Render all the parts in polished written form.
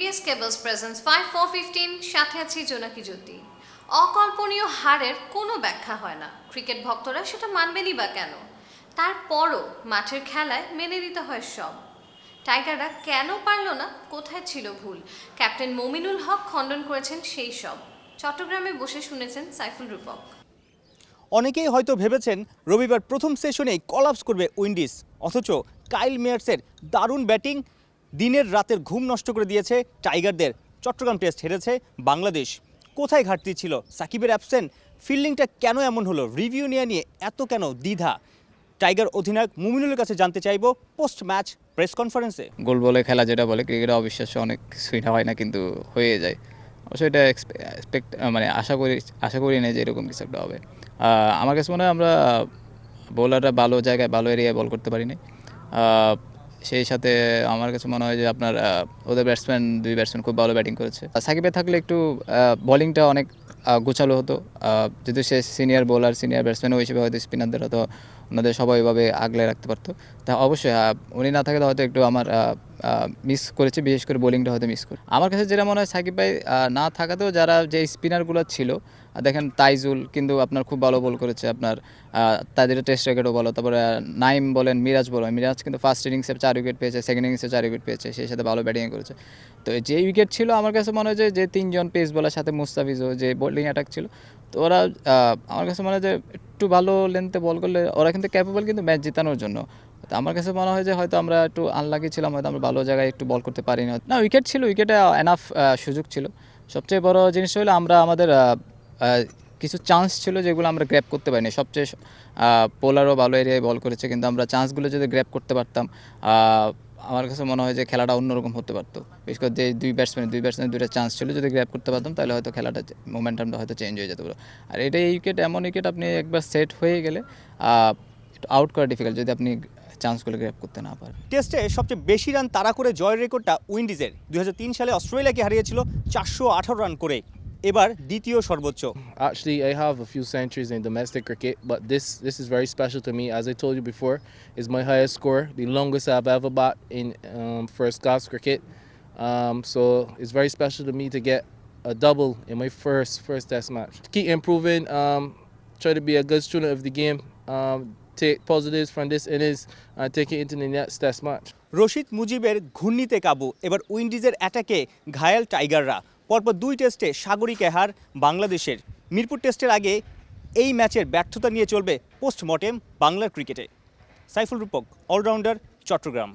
DBS cables presence 5415 সাথে আছি জোনাকি জ্যোতি। অকল্পনীয় হারের কোনো ব্যাখ্যা হয় না, ক্রিকেট ভক্তরা সেটা মানবেনই বা কেন? তারপরও মাঠের খেলায় মেনে নিতে হয় সব। টাইগাররা কেন পারল না, কোথায় ছিল ভুল? ক্যাপ্টেন মমিনুল হক খণ্ডন করেছেন সেই সব। চট্টগ্রামে বসে শুনেছেন সাইফুল রূপক। অনেকেই হয়তো ভেবেছেন রবিবার প্রথম সেশনেই কলাপস করবে উইন্ডিজ, অথচ কাইল মেয়ার্সের দারুণ ব্যাটিং দিনের রাতের ঘুম নষ্ট করে দিয়েছে টাইগারদের। চট্টগ্রাম টেস্ট হেরেছে বাংলাদেশ। কোথায় ঘাটতি ছিল? সাকিবের অ্যাবসেন্ট, ফিল্ডিংটা কেন এমন হলো? রিভিউ নিয়ে এত কেন দ্বিধা? টাইগার অধিনায়ক মুমিনুলের কাছে জানতে চাইব পোস্ট ম্যাচ প্রেস কনফারেন্সে। গোল বলে খেলা যেটা বলে ক্রিকেটে অবিশ্বাস্য অনেক কিছুই হয় না, কিন্তু হয়ে যায়। অবশ্যই এটা মানে আশা করি না যে এরকম কিছু একটা হবে। আমার কাছে মনে হয় আমরা বোলাররা ভালো জায়গায় ভালো এরিয়ায় বল করতে পারিনি। সেই সাথে আমার কাছে মনে হয় যে আপনার ওদের দুই ব্যাটসম্যান খুব ভালো ব্যাটিং করেছে। সাকিবে থাকলে একটু বোলিংটা অনেক গোছালো হতো, যেহেতু সে সিনিয়র বোলার, সিনিয়র ব্যাটসম্যানও হিসেবে হয়তো স্পিনারদের হয়তো ওনাদের সবাই এভাবে আগলে রাখতে পারতো। তা অবশ্যই উনি না থাকলে হয়তো একটু আমার মিস করেছে, বিশেষ করে বোলিংটা হয়তো মিস করে। আমার কাছে যেটা মনে হয় সাকিব ভাই না থাকাতেও যারা যে স্পিনারগুলো ছিল, দেখেন তাইজুল কিন্তু আপনার খুব ভালো বল করেছে, আপনার তাদের টেস্ট রেকর্ডও ভালো। তারপরে নাইম বলেন, মিরাজ কিন্তু ফার্স্ট ইনিংসে 4 উইকেট পেয়েছে, সেকেন্ড ইনিংসে 4 উইকেট পেয়েছে, সেই সাথে ভালো ব্যাটিং করেছে। তো যে উইকেট ছিল আমার কাছে মনে হয় যে 3জন পেস বলার সাথে মুস্তাফিজও যে বোলিং অ্যাটাক ছিল, তো ওরা আমার কাছে মনে হয় যে একটু ভালো লেন্থে বল করলে ওরা কিন্তু ক্যাপেবল কিন্তু ম্যাচ জেতানোর জন্য। তো আমার কাছে মনে হয় যে হয়তো আমরা একটু আনলাকি ছিলাম, হয়তো আমরা ভালো জায়গায় একটু বল করতে পারি না। উইকেট ছিল, উইকেটে এনাফ সুযোগ ছিল। সবচেয়ে বড় জিনিস হলো আমরা আমাদের কিছু চান্স ছিল যেগুলো আমরা গ্র্যাব করতে পারিনি। সবচেয়ে পোলারও ভালো এরিয়ায় বল করেছে, কিন্তু আমরা চান্সগুলো যদি গ্র্যাব করতে পারতাম, আমার কাছে মনে হয় যে খেলাটা অন্যরকম হতে পারতো। বিশেষ করে যে দুই ব্যাটসম্যানের দুইটা চান্স ছিল, যদি গ্র্যাব করতে পারতাম তাহলে হয়তো খেলাটা মোমেন্টামটা হয়তো চেঞ্জ হয়ে যেতে পারতো। আর এটাই উইকেট, এমন উইকেট আপনি একবার সেট হয়ে গেলে একটু আউট করা ডিফিকাল্ট যদি আপনি চান্সগুলো গ্র্যাব করতে না পারেন। টেস্টে সবচেয়ে বেশি রান তাড়া করে জয়ের রেকর্ডটা উইন্ডিজের। 2003 সালে অস্ট্রেলিয়াকে হারিয়েছিল 418 রান করে, এবার দ্বিতীয় সর্বোচ্চ। Actually, I have a few centuries in domestic cricket, but this is very special to me. As I told you before, it's my highest score, the longest I've ever bat in first class cricket. So it's very special to me to get a double in my first test match. Keep improving, try to be a good student of the game, take positives from this innings and take it into the next test match. Rashid মুজিবের ঘূর্ণিতে কাবু, এবার উইন্ডিজের অ্যাটাকে ঘায়াল টাইগাররা। পরপর 2 টেস্টে সাগরিক হার বাংলাদেশের। মিরপুর টেস্টের আগে এই ম্যাচের ব্যর্থতা নিয়ে চলবে পোস্টমর্টেম বাংলার ক্রিকেটে। সাইফুল রূপক, অলরাউন্ডার, চট্টগ্রাম।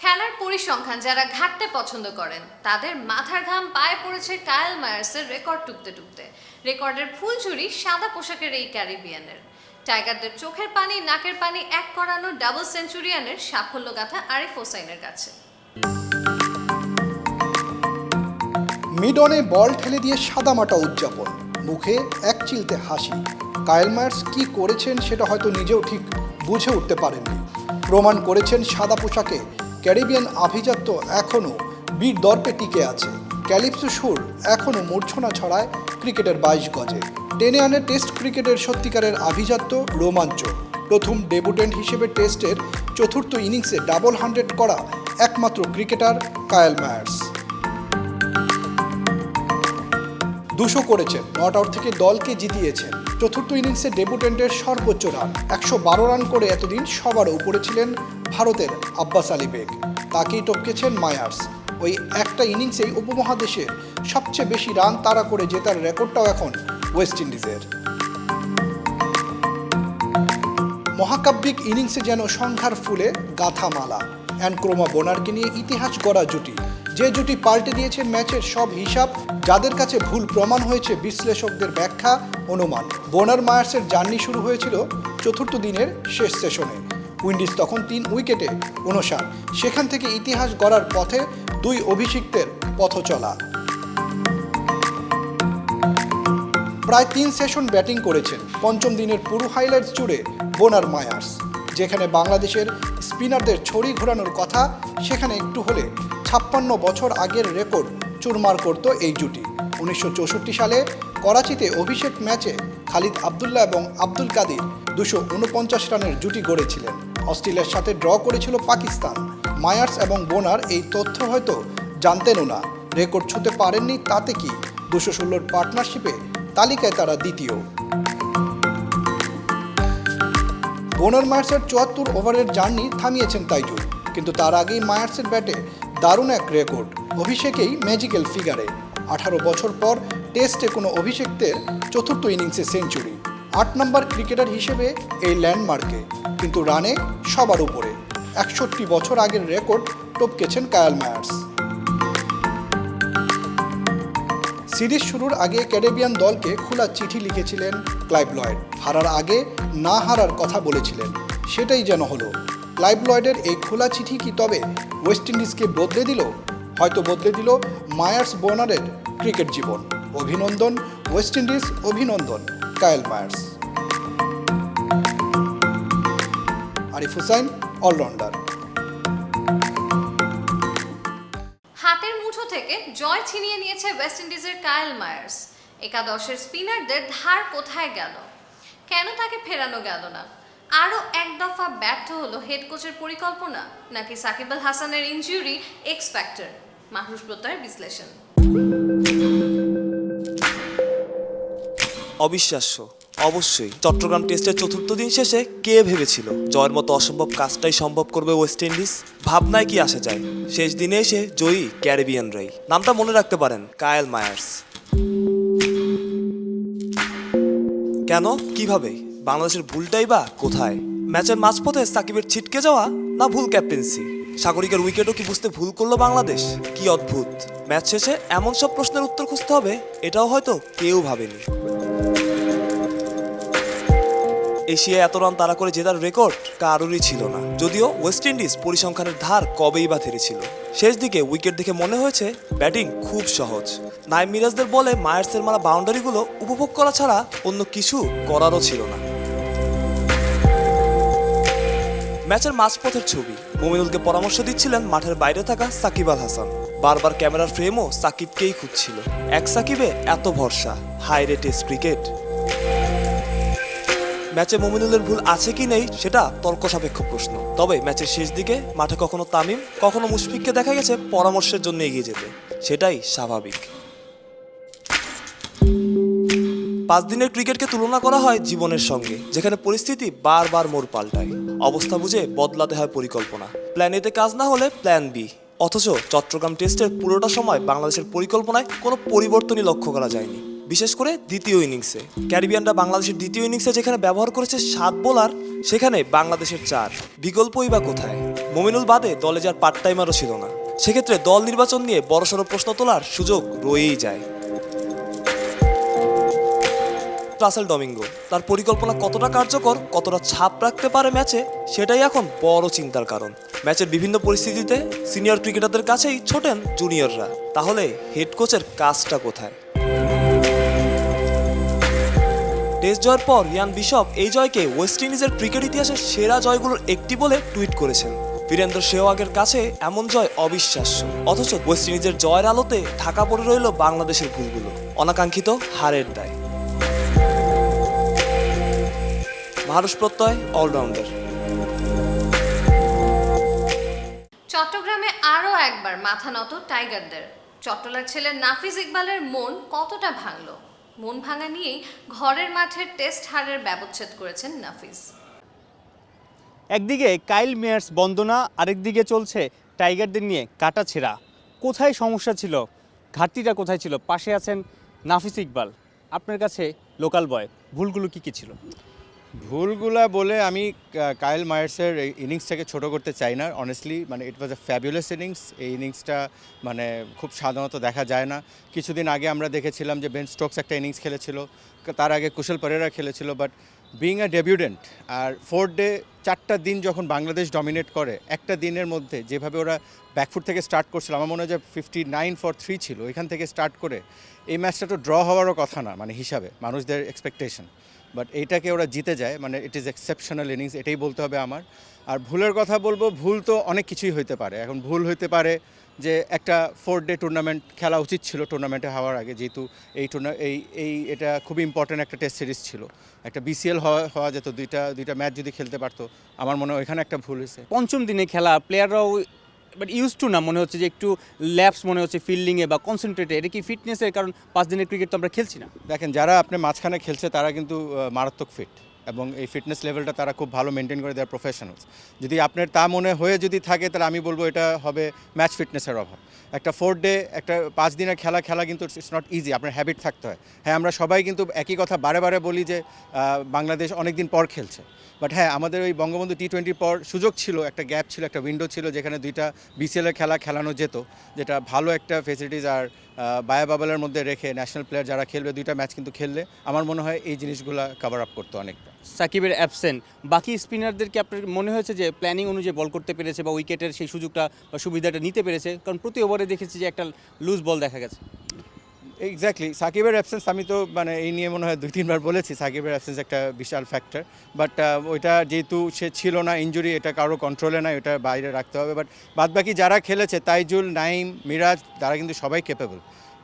খেলার পরিসংখ্যান যারা ঘাটতে পছন্দ করেন তাদের মাথার ঘাম পায়ে পড়েছে কাইল মায়ার্সের রেকর্ড টুকতে। রেকর্ডের ফুলঝুরি সাদা পোশাকের এই ক্যারিবিয়ানের। টাইগারদের চোখের পানি নাকের পানি এক করানো ডাবল সেঞ্চুরিয়ানের সাফল্য গাথা আরিফ হোসাইনের কাছে। মিডনে বল ঠেলে দিয়ে সাদামাটা উদযাপন, মুখে এক চিলতে হাসি। কাইল মায়ার্স কী করেছেন সেটা হয়তো নিজেও ঠিক বুঝে উঠতে পারেননি। প্রমাণ করেছেন সাদা পোশাকে ক্যারিবিয়ান আভিজাত্য এখনও বীর দর্পে টিকে আছে। ক্যালিপসো সুর এখনও মূর্ছনা ছড়ায় ক্রিকেটের 22 গজে। টেনে আনে টেস্ট ক্রিকেটের সত্যিকারের আভিজাত্য, রোমাঞ্চ। প্রথম ডেবুটেন্ট হিসেবে টেস্টের চতুর্থ ইনিংসে ডাবল 100 করা একমাত্র ক্রিকেটার কাইল মায়ার্স। 200 করেছেন, নট আউট থেকে দলকে জিতিয়েছেন। চতুর্থ ইনিংসে ডেবুটেন্টের সর্বোচ্চ রান 112 রান করে এতদিন সবার উপরে ছিলেন ভারতের আব্বাস আলী বেগ। তাকেই টপকেছেন মায়ার্স। ওই একটা ইনিংসেই উপমহাদেশের সবচেয়ে বেশি রান তাড়া করে জেতার রেকর্ডটাও এখন ওয়েস্ট ইন্ডিজের। মহাকাব্যিক ইনিংসে যেন সংখ্যার ফুলে গাথা মালা। অ্যানক্রোমা বোনারকে নিয়ে ইতিহাস গড়া জুটি, যে জুটি পাল্টে দিয়েছে ম্যাচের সব হিসাব, যাদের কাছে ভুল প্রমাণ হয়েছে বিশ্লেষকদের ব্যাখ্যা অনুমান। বোনার মায়ার্সের জার্নি শুরু হয়েছিল চতুর্থ দিনের শেষ সেশনে। উইন্ডিজ তখন 3 উইকেটে 59। সেখান থেকে ইতিহাস গড়ার পথে 2 অভিষিক্তের পথ চলা। প্রায় 3 সেশন ব্যাটিং করেছেন। পঞ্চম দিনের পুরো হাইলাইটস জুড়ে বোনার মায়ার্স। যেখানে বাংলাদেশের স্পিনারদের ছড়ি ঘোরানোর কথা, সেখানে একটু হলে 56 বছর আগের রেকর্ড চুরমার করত এই জুটি। 1964 সালে করাচিতে অভিষেক ম্যাচে খালিদ আবদুল্লাহ এবং আব্দুল কাদির 249 রানের জুটি গড়েছিলেন। অস্ট্রেলিয়ার সাথে ড্র করেছিল পাকিস্তান। মায়ার্স এবং বোনার এই তথ্য হয়তো জানতেনও না। রেকর্ড ছুঁতে পারেননি তাতে কি, 216 পার্টনারশিপে তালিকায় তারা দ্বিতীয়। বোনার মায়ার্সের 74 ওভারের জার্নি থামিয়েছেন তাইজুল, কিন্তু তার আগেই মায়ার্সের ব্যাটে দারুণ এক রেকর্ড। অভিষেকেই ম্যাজিক্যাল ফিগারে 18 বছর পর টেস্টে কোনো অভিষেকদের চতুর্থ ইনিংসে সেঞ্চুরি। 8 নম্বর ক্রিকেটার হিসেবে এই ল্যান্ডমার্কে, কিন্তু রানে সবার উপরে। 61 বছর আগের রেকর্ড টপকেছেন কায়াল মায়ার্স। সিরিজ শুরুর আগে ক্যারিবিয়ান দলকে খোলা চিঠি লিখেছিলেন ক্লাইভ লয়েড। হারার আগে না হারার কথা বলেছিলেন, সেটাই যেন হলো। ক্লাইভ লয়েডের এই খোলা চিঠি কি তবে ওয়েস্ট ইন্ডিজকে বদলে দিল? হয়তো বদলে দিল মায়ার্স বোনারের ক্রিকেট জীবন। অভিনন্দন ওয়েস্ট ইন্ডিজ, অভিনন্দন Kyle Mayers. Arif Hussain, all rounder. হাতের মুঠো থেকে জয় ছিনিয়ে নিয়েছে ওয়েস্ট ইন্ডিজের কায়াল মায়ার্স। একাদশের স্পিনারদের ধার কোথায় গেল? কেন তাকে ফেরানো গেল না? আরও এক দফা ব্যর্থ হলো হেড কোচের পরিকল্পনা, নাকি সাকিব আল হাসানের ইনজুরি এক্স ফ্যাক্টর? মাহরুজ প্রত্যয়ের বিশ্লেষণ। অবিশ্বাস্য অবশ্যই। চট্টগ্রাম টেস্টের চতুর্থ দিন শেষে কে ভেবেছিল জয়ের মতো অসম্ভব কাজটাই সম্ভব করবে ওয়েস্ট ইন্ডিজ? ভাবনায় কি আসা যায়? শেষ দিনে এসে জয়ী ক্যারিবিয়ানরাই। নামটা মনে রাখতে পারেন, কায়াল মায়ার্স। কেন, কিভাবে? বাংলাদেশের ভুলটাই বা কোথায়? ম্যাচের মাঝপথে সাকিবের ছিটকে যাওয়া, না ভুল ক্যাপ্টেন্সি? সাগরিকার উইকেটও কি বুঝতে ভুল করলো বাংলাদেশ? কি অদ্ভুত! ম্যাচ শেষে এমন সব প্রশ্নের উত্তর খুঁজতে হবে, এটাও হয়তো কেউ ভাবেনি। এশিয়ায় এত রান তাড়া করে জেতার রেকর্ড কারোরই ছিল না। যদিও ওয়েস্ট ইন্ডিজ পরিসংখ্যানের ধার কবেই বা থেরেছিল। শেষ দিকে উইকেট দেখে মনে হয়েছে ব্যাটিং খুব সহজ। নাইম মিরাজদের বলে মায়ার্সের মারা বাউন্ডারিগুলো উপভোগ করা ছাড়া অন্য কিছু করারও ছিল না। ম্যাচের মাঝপথের ছবি, মুমিনুলকে পরামর্শ দিচ্ছিলেন মাঠের বাইরে থাকা সাকিব আল হাসান। বারবার ক্যামেরার ফ্রেমও সাকিবকেই খুঁজছিল। এক সাকিবে এত ভরসা, হাই রে টেস্ট ক্রিকেট। ম্যাচে মুমিনুলের ভুল আছে কি নেই সেটা তর্ক সাপেক্ষ প্রশ্ন। তবে ম্যাচের শেষ দিকে মাঠে কখনো তামিম, কখনো মুশফিককে দেখা গেছে পরামর্শের জন্য এগিয়ে যেতে। সেটাই স্বাভাবিক। 5 দিনের ক্রিকেটকে তুলনা করা হয় জীবনের সঙ্গে, যেখানে পরিস্থিতি বারবার মোড় পাল্টায়। অবস্থা বুঝে বদলাতে হয় পরিকল্পনা। প্ল্যান এতে কাজ না হলে প্ল্যান বি। অথচ চট্টগ্রাম টেস্টের পুরোটা সময় বাংলাদেশের পরিকল্পনায় কোনো পরিবর্তনই লক্ষ্য করা যায়নি। বিশেষ করে দ্বিতীয় ইনিংসে ক্যারিবিয়ানরা বাংলাদেশের দ্বিতীয় ইনিংসে যেখানে ব্যবহার করেছে 7 বোলার, সেখানে বাংলাদেশের 4। বিকল্পই বা কোথায়? মুমিনুল বাদে দলে যার পার্ট টাইমারও ছিল না। সেক্ষেত্রে দল নির্বাচন নিয়ে বড়সড় প্রশ্ন তোলার সুযোগ রয়েই যায়। রাসেল ডমিঙ্গো, তার পরিকল্পনা কতটা কার্যকর, কতটা ছাপ রাখতে পারে ম্যাচে, সেটাই এখন বড় চিন্তার কারণ। ম্যাচের বিভিন্ন পরিস্থিতিতে সিনিয়র ক্রিকেটারদের কাছেই ছোটেন জুনিয়ররা। তাহলে হেড কোচের কাজটা কোথায়? টেস্ট জয়ের পর ইয়ান বিশপ এই জয়কে ওয়েস্ট ইন্ডিজের ক্রিকেট ইতিহাসের সেরা জয়গুলোর একটি বলে টুইট করেছেন। বীরেন্দ্র সেহওয়াগের কাছে এমন জয় অবিশ্বাস্য। অথচ ওয়েস্ট ইন্ডিজের জয়ের আলোতে ঢাকা পড়ে রইল বাংলাদেশের ভুলগুলো, অনাকাঙ্ক্ষিত হারের দায়। মাহরুজ প্রত্যয়, অলরাউন্ডার। চট্টগ্রামে আরও একবার মাথা নত টাইগারদের। চট্টলার ছেলে নাফিজ ইকবালের মন কতটা ভাঙল? মন ভাঙা নিয়েই ঘরের মাঠের টেস্ট হারের ব্যবচ্ছেদ করেছেন নাফিজ। একদিকে কাইল মেয়ার্স বন্দনা, আরেকদিকে চলছে টাইগারদের নিয়ে কাটাছেঁড়া। কোথায় সমস্যা ছিল, ঘাটতিটা কোথায় ছিল? পাশে আছেন নাফিজ ইকবাল, আপনার কাছে লোকাল বয়। ভুলগুলো কি ছিল? ভুলগুলা বলে আমি কাইল মায়ার্সের এই ইনিংসটাকে ছোট করতে চাই না অনেস্টলি। মানে ইট ওয়াজ এ ফ্যাবুলাস ইনিংস। এই ইনিংসটা মানে খুব সাধারণত দেখা যায় না। কিছুদিন আগে আমরা দেখেছিলাম যে বেন স্টোকস একটা ইনিংস খেলেছিল, তার আগে কুশল পরেরা খেলেছিল। বাট বিইং আ ডেবিউটেন্ট আর 4th ডে 4টা দিন যখন বাংলাদেশ ডমিনেট করে, একটা দিনের মধ্যে যেভাবে ওরা ব্যাকফুট থেকে স্টার্ট করছিল, আমার মনে হয় যে 59-3 ছিল, এখান থেকে স্টার্ট করে এই ম্যাচটা তো ড্র হওয়ারও কথা না মানে হিসাবে, মানুষদের এক্সপেকটেশন। বাট এইটাকে ওরা জিতে যায়, মানে ইট ইজ এক্সেপশনাল ইনিংস, এটাই বলতে হবে আমার। আর ভুলের কথা বলবো, ভুল তো অনেক কিছুই হইতে পারে। এখন ভুল হইতে পারে যে একটা 4th ডে টুর্নামেন্ট খেলা উচিত ছিল টুর্নামেন্টে হওয়ার আগে, যেহেতু এটা খুবই ইম্পর্ট্যান্ট একটা টেস্ট সিরিজ ছিল। একটা বিসিএল হওয়া যেত, দুইটা ম্যাচ যদি খেলতে পারতো, আমার মনে হয় ওইখানে একটা ভুল হয়েছে। 5ম দিনে খেলা, প্লেয়াররাও বাট ইউজ টু না মনে হচ্ছে যে একটু ল্যাপস মনে হচ্ছে ফিল্ডিংয়ে বা কনসেন্ট্রেটে, এটা কি ফিটনেসের কারণ? 5 দিনের ক্রিকেট তো আমরা খেলছি না। দেখেন, যারা আপনি মাঝখানে খেলছে তারা কিন্তু মারাত্মক ফিট, এবং এই ফিটনেস লেভেলটা তারা খুব ভালো মেনটেন করে, দেয় প্রফেশনালস। যদি আপনার তা মনে হয়ে যদি থাকে তাহলে আমি বলবো এটা হবে ম্যাচ ফিটনেসের অভাব। একটা 4 ডে একটা 5 দিনের খেলা কিন্তু ইটস নট ইজি, আপনার হ্যাবিট থাকতে হয়। হ্যাঁ, আমরা সবাই কিন্তু একই কথা বারে বারে বলি যে বাংলাদেশ অনেক দিন পর খেলছে, বাট হ্যাঁ, আমাদের ওই বঙ্গবন্ধু টি20 পর সুযোগ ছিল, একটা গ্যাপ ছিল, একটা উইন্ডো ছিল যেখানে 2টা বিসিএলের খেলা খেলানো যেত, যেটা ভালো একটা ফেসিলিটিস আর বায়া বাবলের মধ্যে রেখে ন্যাশনাল প্লেয়ার যারা খেলবে 2টা ম্যাচ কিন্তু খেললে আমার মনে হয় এই জিনিসগুলো কভার আপ করতো অনেকটা। সাকিবের অ্যাবসেন্ট, বাকি স্পিনারদেরকে আপনার মনে হয়েছে যে প্ল্যানিং অনুযায়ী বল করতে পেরেছে বা উইকেটের সেই সুযোগটা বা সুবিধাটা নিতে পেরেছে? কারণ প্রতি ওভারে দেখেছি যে একটা লুজ বল দেখা গেছে। এক্স্যাক্টলি, সাকিবের অ্যাবসেন্স আমি তো মানে এই নিয়ে মনে হয় 2-3 বার বলেছি, সাকিবের অ্যাবসেন্স একটা বিশাল ফ্যাক্টর। বাট ওইটা যেহেতু সে ছিল না, ইনজুরি, এটা কারো কন্ট্রোলে নাই, ওটা বাইরে রাখতে হবে। বাট বাদবাকি যারা খেলেছে, তাইজুল, নাইম, মিরাজ, তারা কিন্তু সবাই ক্যাপেবল।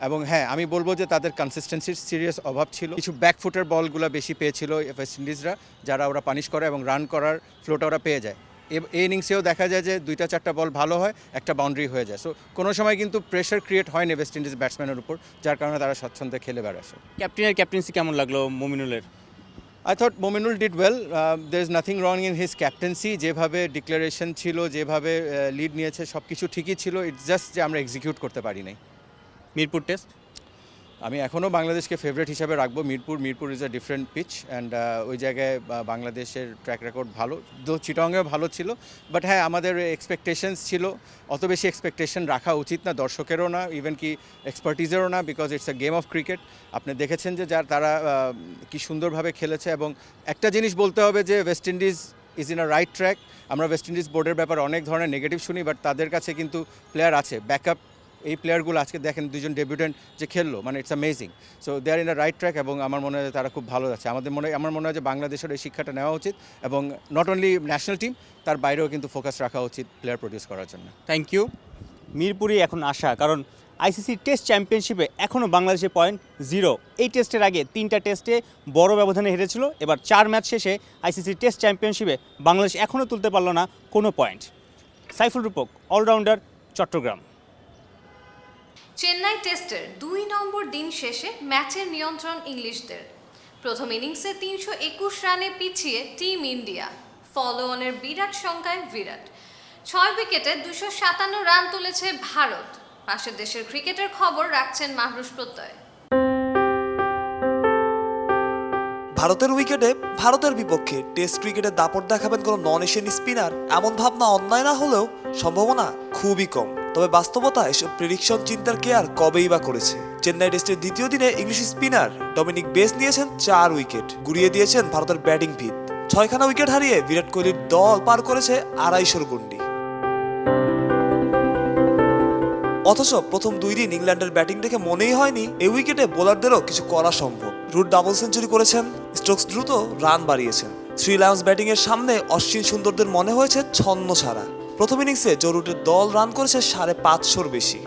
এবং হ্যাঁ, আমি বলবো যে তাদের কনসিস্টেন্সির সিরিয়াস অভাব ছিল। কিছু ব্যাকফুটের বলগুলো বেশি পেয়েছিল ওয়েস্ট ইন্ডিজরা, যারা ওরা পানিশ করে এবং রান করার ফ্লোটা ওরা পেয়ে যায়। এই ইনিংসেও দেখা যায় যে 2টা-4টা বল ভালো হয়, একটা বাউন্ডারি হয়ে যায়। সো কোনো সময় কিন্তু প্রেশার ক্রিয়েট হয়নি ওয়েস্ট ইন্ডিজ ব্যাটসম্যানের উপর, যার কারণে তারা স্বচ্ছন্দে খেলে বেড়াচ্ছে। ক্যাপ্টেনের ক্যাপ্টেন্সি কেমন লাগলো মমিনুলের? I thought Mominul did well. There is nothing wrong in his captaincy. যেভাবে ডিক্লারেশন ছিল, যেভাবে লিড নিয়েছে, সব কিছু ঠিকই ছিল। ইটস জাস্ট যে আমরা এক্সিকিউট করতে পারি নাই। মিরপুর টেস্ট আমি এখনও বাংলাদেশকে ফেভারিট হিসাবে রাখবো। Mirpur is a different pitch, and ওই জায়গায় বাংলাদেশের ট্র্যাক রেকর্ড ভালো, দো চিটংয়েও ভালো ছিল। বাট হ্যাঁ, আমাদের এক্সপেকটেশনস ছিল, অত বেশি এক্সপেকটেশন রাখা উচিত না, দর্শকেরও না, ইভেন কি এক্সপার্টিজেরও না, because it's a game of cricket. আপনি দেখেছেন যে তারা কি সুন্দরভাবে খেলেছে। এবং একটা জিনিস বলতে হবে যে West Indies is in a right track. আমরা ওয়েস্ট ইন্ডিজ বোর্ডের ব্যাপারে অনেক ধরনের নেগেটিভ শুনি, বাট তাদের কাছে কিন্তু প্লেয়ার আছে, ব্যাকআপ। এই প্লেয়ারগুলো আজকে দেখেন 2জন ডেবিউটেন্ট যে খেললো, মানে it's amazing. So they are in a right track, এবং আমার মনে হয় তারা খুব ভালো যাচ্ছে। আমার মনে হয় যে বাংলাদেশের এই শিক্ষাটা নেওয়া উচিত, এবং নট অনলি ন্যাশনাল টিম, তার বাইরেও কিন্তু ফোকাস রাখা উচিত প্লেয়ার প্রডিউস করার জন্য। Thank you. মিরপুরই এখন আশা, কারণ আইসিসি টেস্ট চ্যাম্পিয়নশিপে এখনও বাংলাদেশের পয়েন্ট 0। এই টেস্টের আগে 3টা টেস্টে বড় ব্যবধানে হেরেছিল। এবার 4 ম্যাচ শেষে আইসিসি টেস্ট চ্যাম্পিয়নশিপে বাংলাদেশ এখনও তুলতে পারল না কোনো পয়েন্ট। সাইফুল রূপক, অলরাউন্ডার, চট্টগ্রাম। চেন্নাই টেস্টের 2 নম্বর দিন শেষে ম্যাচের নিয়ন্ত্রণ ইংলিশদের। প্রথম ইনিংসে 321 রানে পিছিয়ে টিম ইন্ডিয়া। ফলো অনের বিরাট সংখ্যায় বিরাট 6 উইকেটে 257 রান তুলেছে ভারত। পাশের দেশের ক্রিকেটের খবর রাখছেন মাহরুষ প্রত্যয়। ভারতের উইকেটে ভারতের বিপক্ষে টেস্ট ক্রিকেটে দাপট দেখাবেন কোনো নন এশিয়ান স্পিনার, এমন ভাবনা অন্যায় না হলেও সম্ভাবনা খুবই কম। তবে বাস্তবতা এসব প্রেডিকশন চিন্তার কে আর কবেই বা করেছে। চেন্নাই টেস্টের দ্বিতীয় দিনে ইংলিশ স্পিনার ডমিনিক বেস নিয়েছেন 4 উইকেট, গুড়িয়ে দিয়েছেন ভারতের ব্যাটিং ভিত। 6খানা উইকেট হারিয়ে বিরাট কোহলির দল পার করেছে 250 গন্ডি। অথচ প্রথম 2 দিন ইংল্যান্ডের ব্যাটিং দেখে মনেই হয়নি এই উইকেটে বোলারদেরও কিছু করা সম্ভব। রুট ডাবল সেঞ্চুরি করেছেন, স্টোকস দ্রুত রান বাড়িয়েছেন। 3 লায়ন্স ব্যাটিংয়ের সামনে অশ্বিন সুন্দরদের মনে হয়েছে ছন্ন ছাড়া। প্রথম ইনিংসে জো রুটের দল রান করেছে 550-র বেশি।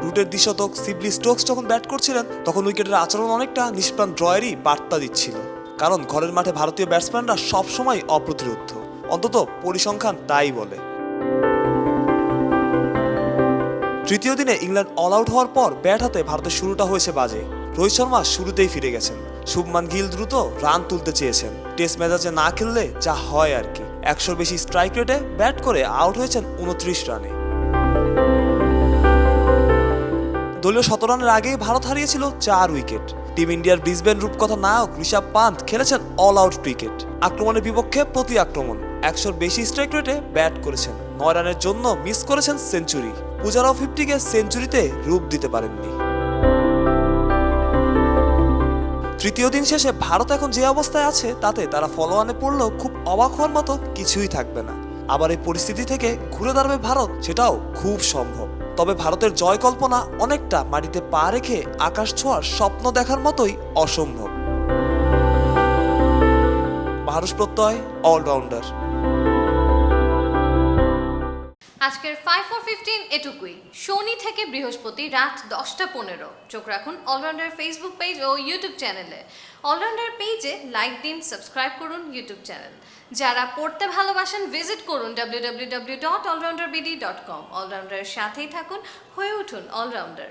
রুটের দ্বিশতক সিবলি স্টোকস যখন ব্যাট করছিলেন তখন উইকেটের আচরণ অনেকটা নিষ্প্রাণ ড্রয়েরই বার্তা দিচ্ছিল, কারণ ঘরের মাঠে ভারতীয় ব্যাটসম্যানরা সবসময় অপ্রতিরোধ্য, অন্তত পরিসংখ্যান তাই বলে। তৃতীয় দিনে ইংল্যান্ড অল আউট হওয়ার পর ব্যাট হাতে ভারতের শুরুটা হয়েছে বাজে। রোহিত শর্মা শুরুতেই ফিরে গেছেন, শুভমান গিল দ্রুত রান তুলতে চেয়েছেন। টেস্ট মেজাজে না খেললে যা হয় আর কি। 100-র বেশি স্ট্রাইক রেটে ব্যাট করে আউট হয়েছেন 29 রানে। দলীয় 17 রানের আগেই ভারত হারিয়েছিল 4 উইকেট। টিম ইন্ডিয়ার ব্রিসবেন রূপকথা নায়ক ঋষভ পান্থ খেলেছেন অল আউট ক্রিকেট। আক্রমণের বিপক্ষে প্রতি আক্রমণ 100-র বেশি স্ট্রাইক রেটে ব্যাট করেছেন। 9 রানের জন্য মিস করেছেন সেঞ্চুরি। পূজারাও 50-কে সেঞ্চুরিতে রূপ দিতে পারেননি। তৃতীয় দিন শেষে ভারত এখন যে অবস্থায় আছে তাতে তারা ফলো অনে পড়লেও খুব অবাক হওয়ার মতো কিছুই থাকবে না। আবার এই পরিস্থিতি থেকে ঘুরে দাঁড়াবে ভারত, সেটাও খুব সম্ভব। তবে ভারতের জয় কল্পনা অনেকটা মাটিতে পা রেখে আকাশ ছোঁয়ার স্বপ্ন দেখার মতোই অসম্ভব। মাহরুষ প্রত্যয়, অলরাউন্ডার। আজকের 5-4-15 এটুকুই। শনি থেকে বৃহস্পতি রাত 10টা 15 চোখ রাখুন অলরাউন্ডার ফেসবুক পেজ ও ইউটিউব চ্যানেলে। অলরাউন্ডার পেজে লাইক দিন, সাবস্ক্রাইব করুন ইউটিউব চ্যানেল। যারা পড়তে ভালোবাসেন ভিজিট করুন www.allrounderbd.com। অলরাউন্ডারের সাথেই থাকুন, হয়ে উঠুন অলরাউন্ডার।